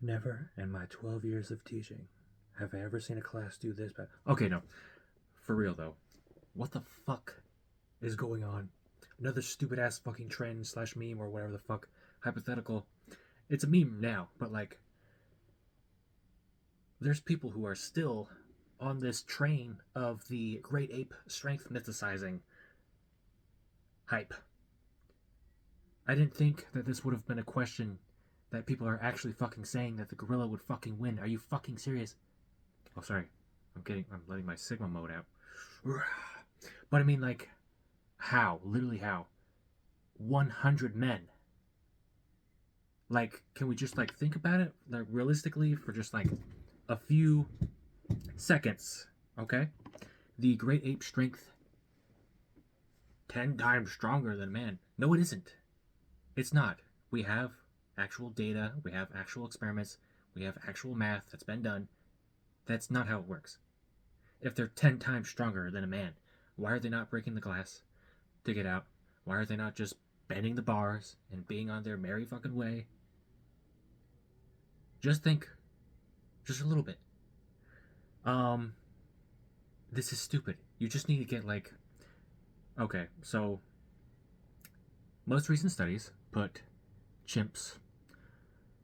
Never in my 12 years of teaching have I ever seen a class do this bad. Okay, no. For real, though. What the fuck is going on? Another stupid ass fucking trend slash meme or whatever the fuck. Hypothetical. It's a meme now, but like, there's people who are still on this train of the great ape strength mythicizing hype. I didn't think that this would have been a question that people are actually fucking saying that the gorilla would fucking win. Are you fucking serious? Oh, sorry. I'm letting my Sigma mode out. But I mean, like, how? Literally how? 100 men. Like, can we just, like, think about it, like, realistically for just, like, a few seconds, okay? The great ape strength 10 times stronger than man. No, it isn't. It's not. We have actual data, we have actual experiments, we have actual math that's been done. That's not how it works. If they're 10 times stronger than a man, why are they not breaking the glass to get out? Why are they not just bending the bars and being on their merry fucking way? Just think. Just a little bit. This is stupid. You just need to get, like, okay, so most recent studies put chimps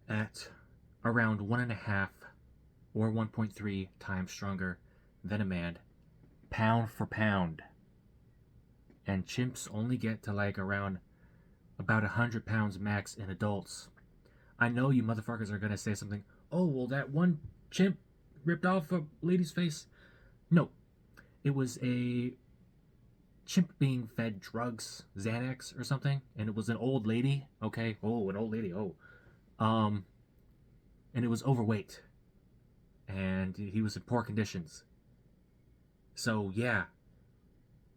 at around 1.5 or 1.3 times stronger than a man, pound for pound. And chimps only get to, like, around about 100 pounds max in adults. I know you motherfuckers are gonna say something. Oh, well, that one chimp ripped off a lady's face. No, it was a chimp being fed drugs, Xanax or something, and it was an old lady. Okay, oh, an old lady. Oh, and it was overweight, and he was in poor conditions. So yeah,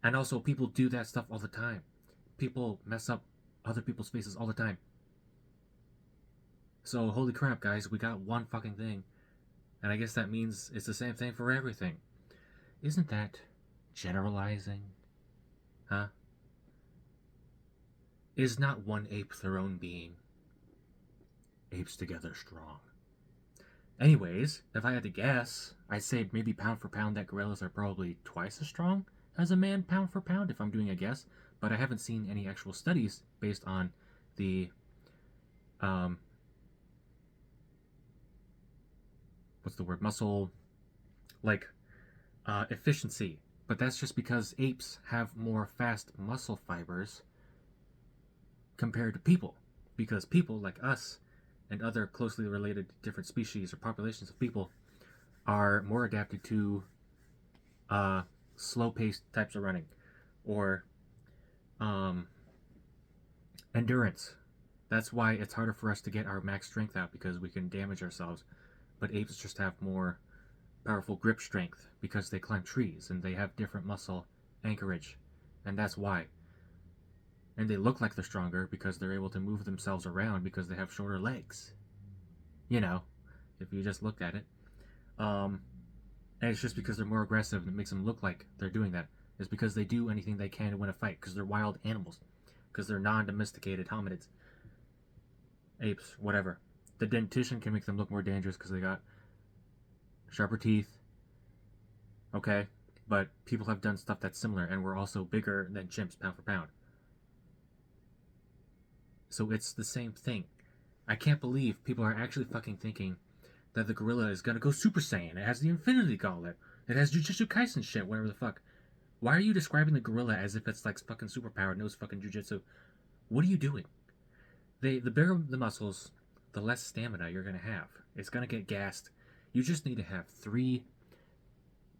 and also people do that stuff all the time. People mess up other people's faces all the time. So holy crap, guys, we got one fucking thing, and I guess that means it's the same thing for everything. Isn't that generalizing? Huh? Is not one ape their own being? Apes together strong. Anyways, if I had to guess, I'd say maybe pound for pound that gorillas are probably twice as strong as a man pound for pound if I'm doing a guess, but I haven't seen any actual studies based on the what's the word, muscle, like, efficiency. But that's just because apes have more fast muscle fibers compared to people, because people like us and other closely related different species or populations of people are more adapted to slow-paced types of running or endurance. That's why it's harder for us to get our max strength out, because we can damage ourselves. But apes just have more powerful grip strength because they climb trees and they have different muscle anchorage, and that's why. And they look like they're stronger because they're able to move themselves around because they have shorter legs. You know, if you just looked at it. And it's just because they're more aggressive that makes them look like they're doing that. It's because they do anything they can to win a fight, because they're wild animals, because they're non-domesticated hominids, apes, whatever. The dentition can make them look more dangerous because they got sharper teeth. Okay, but people have done stuff that's similar, and we're also bigger than chimps pound for pound. So it's the same thing. I can't believe people are actually fucking thinking that the gorilla is gonna go Super Saiyan. It has the Infinity Gauntlet. It has Jujutsu Kaisen shit, whatever the fuck. Why are you describing the gorilla as if it's like fucking superpowered, knows fucking jujutsu? What are you doing? The bigger the muscles, the less stamina you're gonna have. It's gonna get gassed. You just need to have 3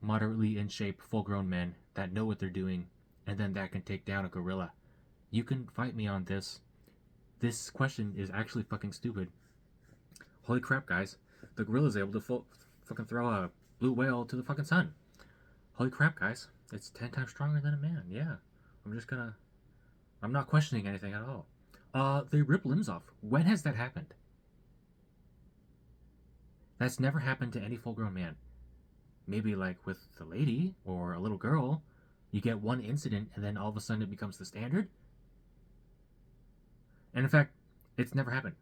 moderately in shape, full-grown men that know what they're doing, and then that can take down a gorilla. You can fight me on this. This question is actually fucking stupid. Holy crap, guys. The gorilla's able to fucking throw a blue whale to the fucking sun. Holy crap, guys. It's 10 times stronger than a man. Yeah. I'm not questioning anything at all. They rip limbs off. When has that happened? That's never happened to any full-grown man. Maybe like with the lady or a little girl, you get one incident and then all of a sudden it becomes the standard. And in fact, it's never happened.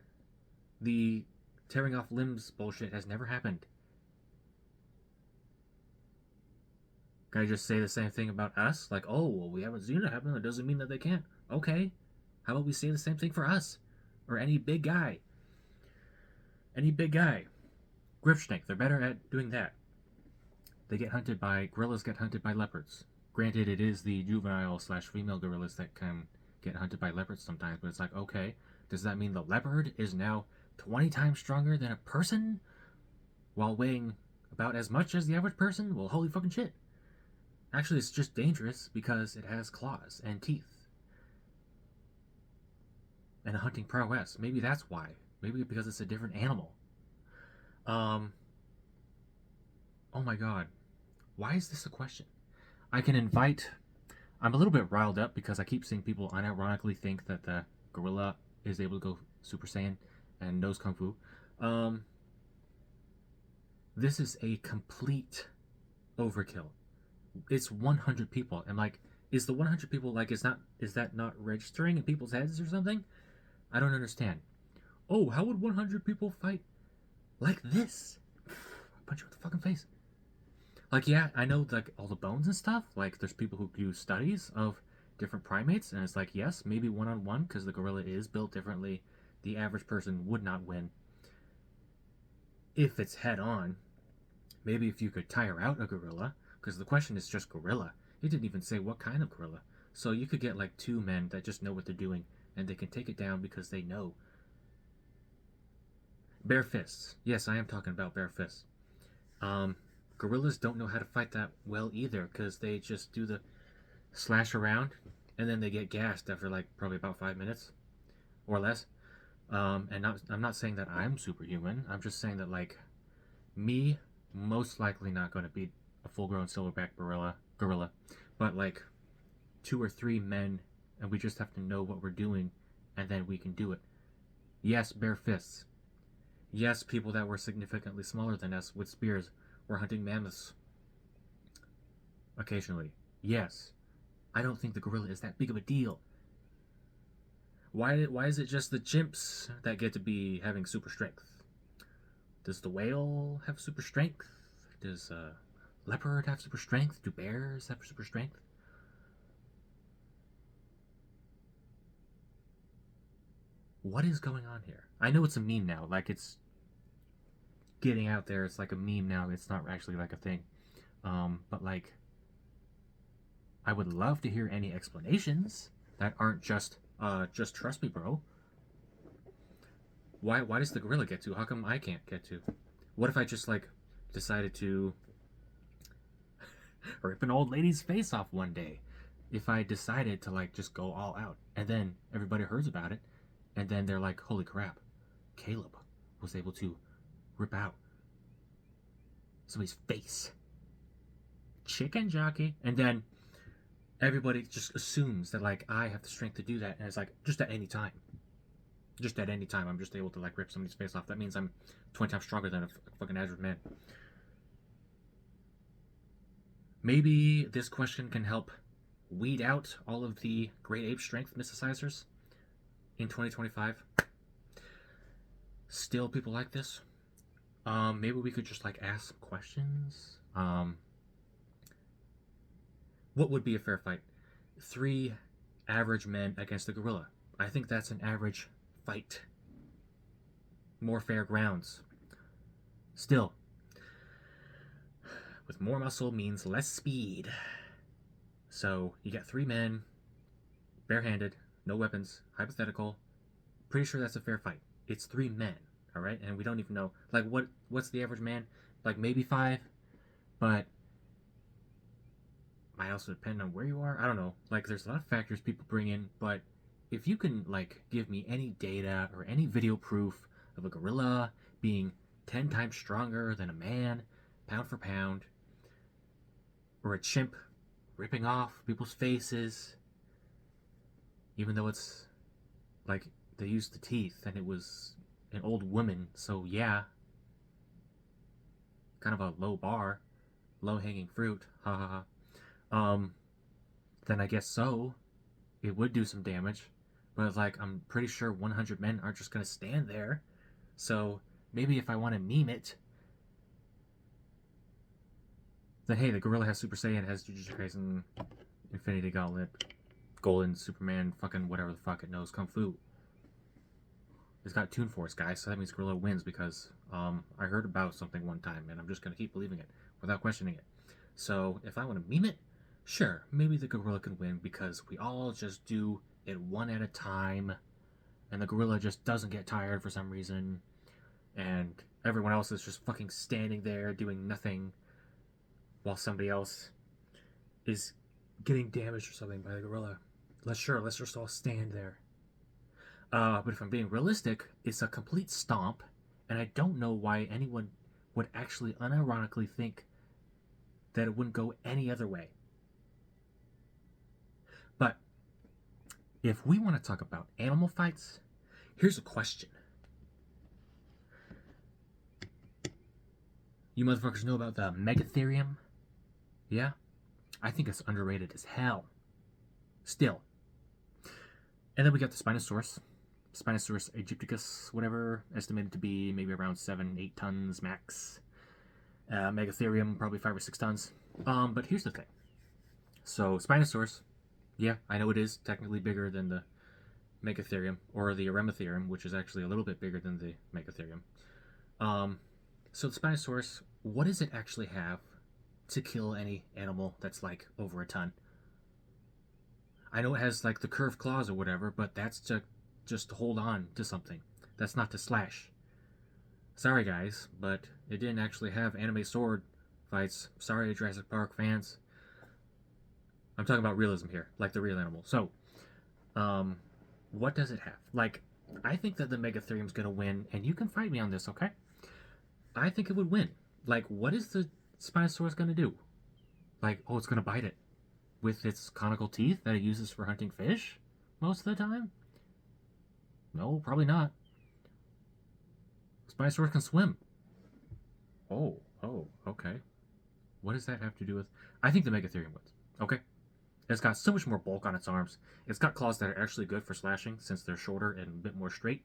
The tearing off limbs bullshit has never happened. Can I just say the same thing about us? Like, oh, well, we haven't seen it happen. That doesn't mean that they can't. Okay. How about we say the same thing for us? Or any big guy. Any big guy. Gripsnake, they're better at doing that. Gorillas get hunted by leopards. Granted, it is the juvenile / female gorillas that can get hunted by leopards sometimes, but it's like, okay, does that mean the leopard is now 20 times stronger than a person while weighing about as much as the average person? Well, holy fucking shit. Actually, it's just dangerous because it has claws and teeth. And a hunting prowess. Maybe that's why. Maybe because it's a different animal. Oh my god. Why is this a question? I'm a little bit riled up because I keep seeing people unironically think that the gorilla is able to go Super Saiyan and knows Kung Fu. This is a complete overkill. It's 100 people. And like, is the 100 people, like, is that not registering in people's heads or something? I don't understand. Oh, how would 100 people fight like this? Punch you in the fucking face. Like, yeah, I know, like, all the bones and stuff. Like, there's people who do studies of different primates, and it's like, yes, maybe one-on-one, because the gorilla is built differently. The average person would not win if it's head-on. Maybe if you could tire out a gorilla, because the question is just gorilla. It didn't even say what kind of gorilla. So you could get, like, 2 men that just know what they're doing, and they can take it down because they know. Bare fists. Yes, I am talking about bare fists. Gorillas don't know how to fight that well either, because they just do the slash around, and then they get gassed after, like, probably about 5 minutes or less. I'm not saying that I'm superhuman. I'm just saying that, like, me, most likely not going to beat a full-grown silverback gorilla, but, like, 2 or 3 men, and we just have to know what we're doing, and then we can do it. Yes, bare fists. Yes, people that were significantly smaller than us with spears were hunting mammoths occasionally. Yes. I don't think the gorilla is that big of a deal. Why is it just the chimps that get to be having super strength? Does the whale have super strength? Does leopard have super strength? Do bears have super strength? What is going on here? I know it's a meme now. Like, it's getting out there. It's like a meme now. It's not actually like a thing. But like, I would love to hear any explanations that aren't just trust me, bro. Why does the gorilla get to? How come I can't get to? What if I just, like, decided to rip an old lady's face off one day? If I decided to, like, just go all out, and then everybody hears about it, and then they're like, holy crap, Caleb was able to rip out somebody's face. Chicken jockey. And then everybody just assumes that, like, I have the strength to do that, and it's like, just at any time. Just at any time, I'm just able to, like, rip somebody's face off. That means I'm 20 times stronger than a fucking average man. Maybe this question can help weed out all of the great ape strength mysticizers in 2025. Still people like this. Maybe we could just, like, ask some questions. What would be a fair fight? 3 average men against a gorilla. I think that's an average fight. More fair grounds. Still, with more muscle means less speed. So you get 3 men, barehanded, no weapons, hypothetical. Pretty sure that's a fair fight. It's 3 men, all right? And we don't even know, like, what's the average man? Like, maybe 5, but might also depend on where you are. I don't know. Like, there's a lot of factors people bring in, but if you can, like, give me any data or any video proof of a gorilla being 10 times stronger than a man, pound for pound, or a chimp ripping off people's faces, even though it's, like, they used the teeth and it was an old woman, so yeah, kind of a low bar, low-hanging fruit, ha ha ha. Then I guess so. It would do some damage. But, like, I'm pretty sure 100 men aren't just gonna stand there. So Maybe if I want to meme it, then hey, the gorilla has Super Saiyan, it has Jujutsu Kaisen, Infinity Gauntlet, Golden Superman, fucking whatever the fuck it knows, Kung Fu. It's got Toon Force, guys, so that means gorilla wins because I heard about something one time and I'm just gonna keep believing it without questioning it. So if I want to meme it, sure, maybe the gorilla can win because we all just do it one at a time, and the gorilla just doesn't get tired for some reason, and everyone else is just fucking standing there doing nothing while somebody else is getting damaged or something by the gorilla. Let's just all stand there. But if I'm being realistic, it's a complete stomp, and I don't know why anyone would actually unironically think that it wouldn't go any other way. But if we want to talk about animal fights, here's a question. You motherfuckers know about the Megatherium? Yeah? I think it's underrated as hell. Still. And then we got the Spinosaurus. Spinosaurus aegypticus, whatever, estimated to be maybe around 7-8 tons max. Megatherium, probably 5 or 6 tons. But here's the thing. So, Spinosaurus, yeah, I know it is technically bigger than the Megatherium, or the Erematherium, which is actually a little bit bigger than the Megatherium. So the Spinosaurus, what does it actually have to kill any animal that's like over a ton? I know it has like the curved claws or whatever, but that's to just hold on to something. That's not to slash. Sorry guys, but it didn't actually have anime sword fights. Sorry Jurassic Park fans. I'm talking about realism here, like the real animal. So, what does it have? Like, I think that the Megatherium's gonna win, and you can fight me on this, okay? I think it would win. Like, what is the Spinosaurus gonna do? Like, oh, it's gonna bite it with its conical teeth that it uses for hunting fish most of the time? No, probably not. Spinosaurus can swim. Oh, okay. What does that have to do with... I think the Megatherium wins. Okay? It's got so much more bulk on its arms. It's got claws that are actually good for slashing since they're shorter and a bit more straight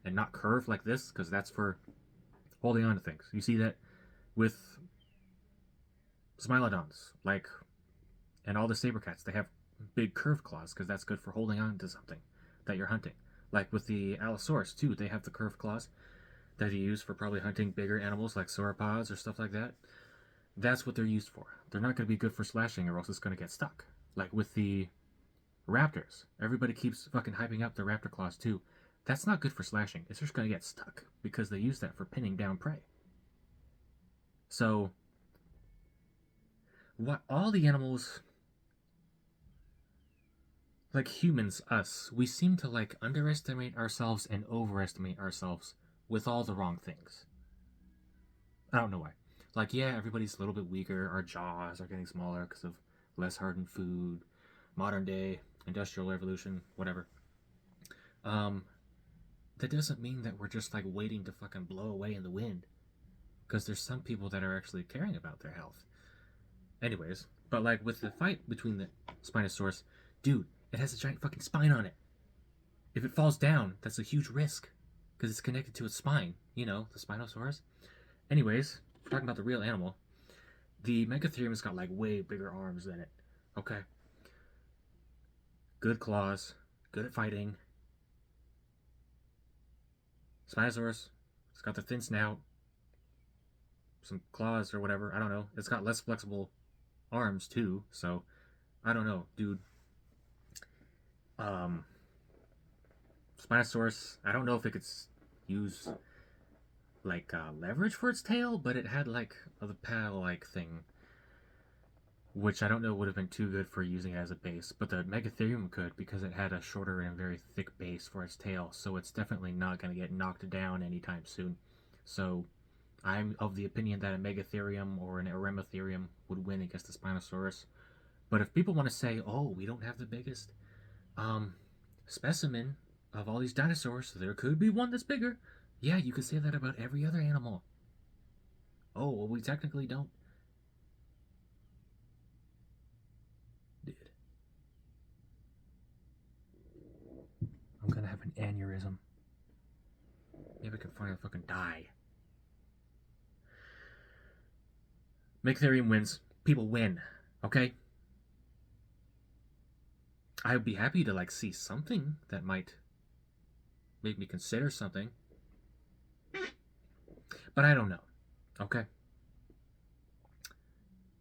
and not curved like this, because that's for holding on to things. You see that with Smilodons, like, and all the saber cats. They have big curved claws because that's good for holding on to something that you're hunting. Like with the Allosaurus too, they have the curved claws that you use for probably hunting bigger animals like sauropods or stuff like that. That's what they're used for. They're not going to be good for slashing or else it's going to get stuck. Like with the raptors, everybody keeps fucking hyping up the raptor claws too. That's not good for slashing. It's just going to get stuck because they use that for pinning down prey. So, what all the animals, like humans, us, we seem to like underestimate ourselves and overestimate ourselves with all the wrong things. I don't know why. Like, yeah, everybody's a little bit weaker. Our jaws are getting smaller because of less hardened food, modern day, industrial revolution, whatever. That doesn't mean that we're just like waiting to fucking blow away in the wind. Because there's some people that are actually caring about their health. Anyways, but like with the fight between the Spinosaurus, dude, it has a giant fucking spine on it. If it falls down, that's a huge risk. Because it's connected to its spine. You know, the Spinosaurus. Anyways, we're talking about the real animal. The Megatherium's got like way bigger arms than it. Okay. Good claws. Good at fighting. Spinosaurus, it's got the thin snout. Some claws or whatever. I don't know. It's got less flexible arms too. So, I don't know, dude. Spinosaurus, I don't know if it could use like leverage for its tail, but it had like the paddle-like thing, which I don't know would have been too good for using it as a base, but the Megatherium could because it had a shorter and very thick base for its tail, so it's definitely not going to get knocked down anytime soon. So I'm of the opinion that a Megatherium or an Erematherium would win against the Spinosaurus. But if people want to say, oh, we don't have the biggest specimen of all these dinosaurs, so there could be one that's bigger, yeah, you could say that about every other animal. Oh, well, we technically don't. Dude. I'm gonna have an aneurysm. Maybe I can finally fucking die. Myctherium wins. People win. Okay? I would be happy to like see something that might make me consider something. But I don't know. Okay?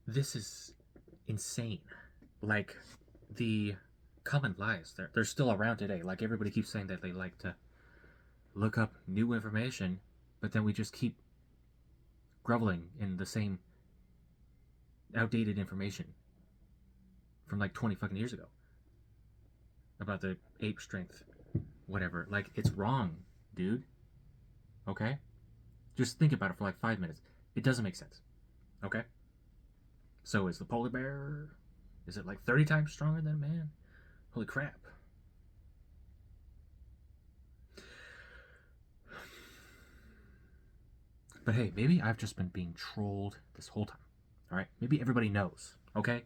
This is insane. Like, the common lies, they're still around today. Like, everybody keeps saying that they like to look up new information, but then we just keep groveling in the same outdated information from like 20 fucking years ago about the ape strength, whatever. Like, it's wrong, dude. Okay? Just think about it for like 5 minutes. It doesn't make sense. Okay? So is the polar bear, is it like 30 times stronger than a man? Holy crap. But hey, maybe I've just been being trolled this whole time. Alright? Maybe everybody knows. Okay?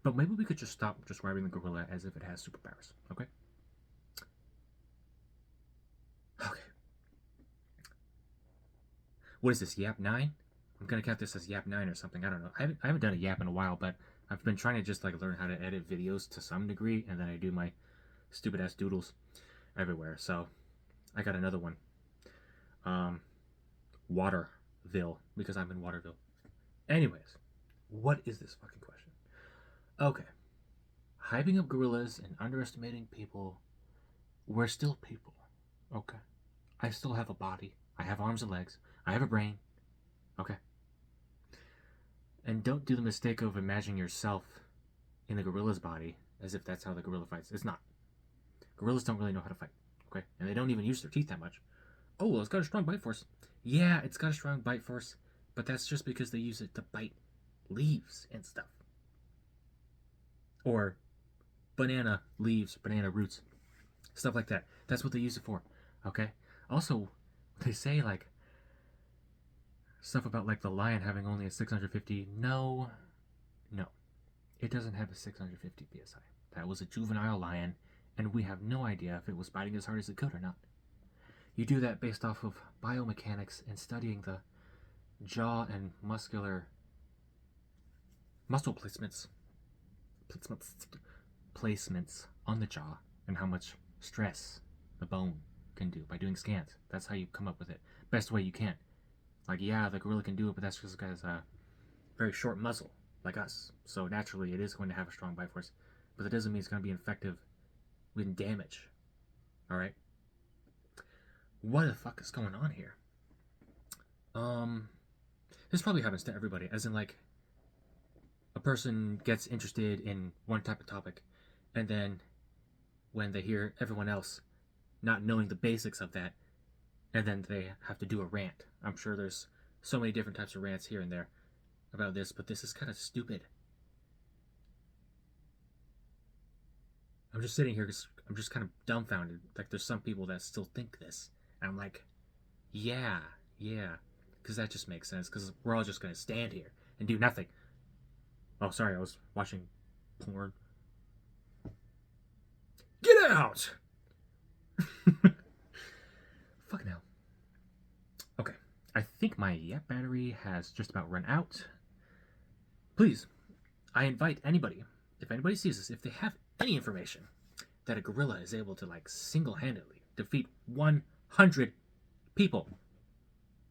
But maybe we could just stop describing the gorilla as if it has superpowers. Okay? Okay. What is this, Yap 9? I'm gonna count this as Yap 9 or something. I don't know. I haven't done a Yap in a while, but I've been trying to just like learn how to edit videos to some degree, and then I do my stupid ass doodles everywhere. So I got another one. Waterville, because I'm in Waterville. Anyways, what is this fucking question? Okay. Hyping up gorillas and underestimating people. We're still people. Okay. I still have a body. I have arms and legs. I have a brain. Okay. And don't do the mistake of imagining yourself in the gorilla's body as if that's how the gorilla fights. It's not. Gorillas don't really know how to fight. Okay? And they don't even use their teeth that much. Oh, well, it's got a strong bite force. Yeah, it's got a strong bite force, but that's just because they use it to bite leaves and stuff. Or banana leaves, banana roots, stuff like that. That's what they use it for. Okay? Also, they say like stuff about like the lion having only a 650. No. It doesn't have a 650 psi. That was a juvenile lion, and we have no idea if it was biting as hard as it could or not. You do that based off of biomechanics and studying the jaw and muscle placements on the jaw and how much stress the bone can do by doing scans. That's how you come up with it. Best way you can. Like, yeah, the gorilla can do it, but that's just because a very short muzzle, like us. So naturally, it is going to have a strong bite force, but that doesn't mean it's going to be effective with damage. All right. What the fuck is going on here? This probably happens to everybody, as in like a person gets interested in one type of topic, and then when they hear everyone else not knowing the basics of that, and then they have to do a rant. I'm sure there's so many different types of rants here and there about this, but this is kind of stupid. I'm just sitting here because I'm just kind of dumbfounded. Like, there's some people that still think this. And I'm like, yeah. Because that just makes sense, because we're all just going to stand here and do nothing. Oh, sorry, I was watching porn. Get out! Fuck now. Okay, I think my Yap battery has just about run out. Please, I invite anybody, if anybody sees this, if they have any information that a gorilla is able to, like, single-handedly defeat 100 people.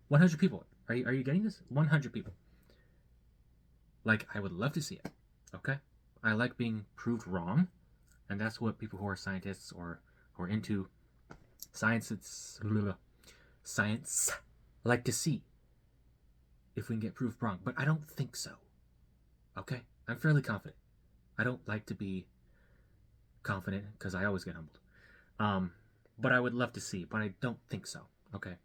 100 people. Are you getting this? 100 people. Like, I would love to see it. Okay? I like being proved wrong, and that's what people who are scientists or who are into science like to see. If we can get proved wrong. But I don't think so. Okay? I'm fairly confident. I don't like to be confident because I always get humbled. But I would love to see, but I don't think so. Okay.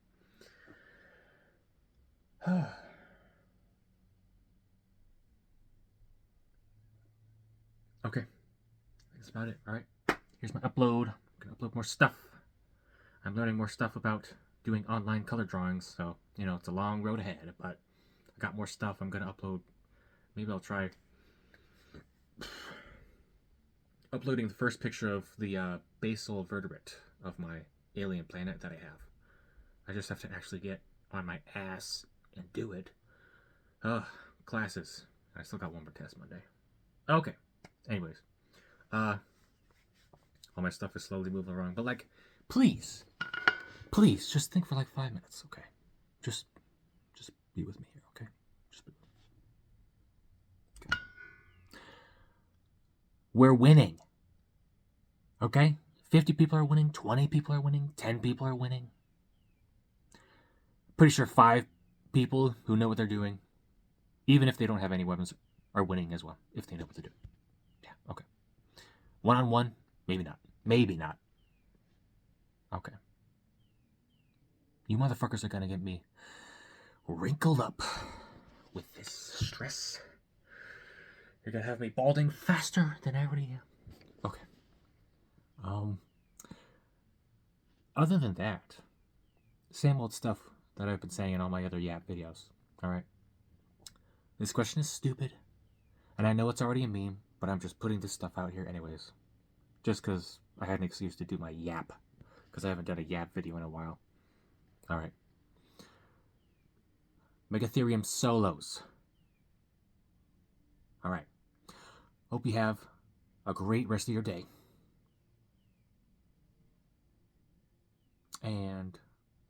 Okay. That's about it. Alright. Here's my upload. I'm gonna upload more stuff. I'm learning more stuff about doing online color drawings, so, you know, it's a long road ahead, but I got more stuff I'm gonna upload. Maybe I'll try uploading the first picture of the basal vertebrate of my alien planet that I have. I just have to actually get on my ass and do it. classes. I still got one more test Monday. Okay. Anyways, all my stuff is slowly moving along. But like, please, just think for like 5 minutes, okay? Just be with me here, okay? Just be with me. Okay. We're winning. Okay? 50 people are winning, 20 people are winning, 10 people are winning. Pretty sure 5 people who know what they're doing, even if they don't have any weapons, are winning as well, if they know what they're doing. Yeah, okay. 1-on-1, maybe not. Maybe not. Okay. You motherfuckers are gonna get me wrinkled up with this stress. You're gonna have me balding faster than I already am. Okay. Other than that, same old stuff that I've been saying in all my other Yap videos. Alright? This question is stupid, and I know it's already a meme, but I'm just putting this stuff out here anyways. Just because I had an excuse to do my Yap, because I haven't done a Yap video in a while. Alright. Megatherium solos. Alright. Hope you have a great rest of your day. And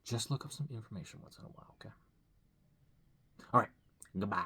just look up some information once in a while, okay? Alright. Goodbye.